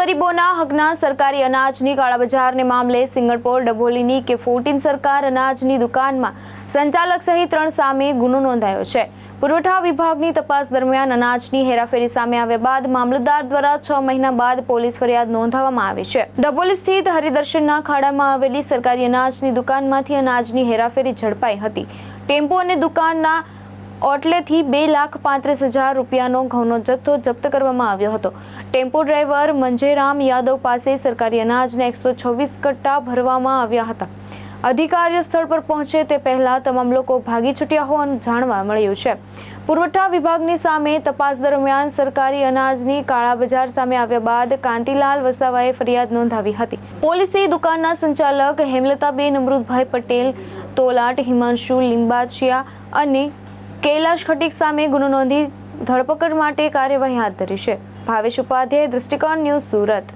ગરીબોના હકના સરકારી અનાજની કાળાબજારને મામલે સિંગણપોર ડભોલીની કે14 સરકાર અનાજની દુકાનમાં સંચાલક સહિત 3 સામે ગુનો નોંધાયો છે। પુરવઠા વિભાગની તપાસ દરમિયાન અનાજની હેરાફેરી સામે આવ્યા બાદ મામલતદાર દ્વારા 6 મહિના બાદ પોલીસ ફરિયાદ નોંધાવવામાં આવી છે। ડભોલી સ્થિત હરિદર્શનના ખાડામાં આવેલી સરકારી અનાજની દુકાનમાંથી અનાજની હેરાફેરી ઝડપાઈ હતી। ટેમ્પો અને દુકાનના ઓટલેથી 2,35,000 રૂપિયાનો ઘઉંનો જથ્થો જપ્ત કરવામાં આવ્યો હતો। ટેમ્પો ડ્રાઈવર મંજેરામ યાદવ પાસે સરકારી અનાજના 126 કટ્ટા ભરવામાં આવ્યા હતા। અધિકારીઓ સ્થળ પર પહોંચે તે પહેલા તમામ લોકો ભાગી છૂટ્યા હોવાનું જાણવા મળ્યું છે। પુરવઠા વિભાગની સામે તપાસ દરમિયાન સરકારી અનાજની કાળાબજાર સામે આવ્યા બાદ કાંતિલાલ વસાવાએ ફરિયાદ નોંધાવી હતી। પોલીસે દુકાનના સંચાલક હેમલતાબેન અમૃતભાઈ પટેલ, તોલાટ હિમાંશુ લિંબાચિયા અને કૈલાશ ખટીક સામે ગુનો નોંધી ધરપકડ માટે કાર્યવાહી હાથ ધરી છે। ભાવેશ ઉપાધ્યાય, દૃષ્ટિકોણ ન્યૂઝ, સુરત।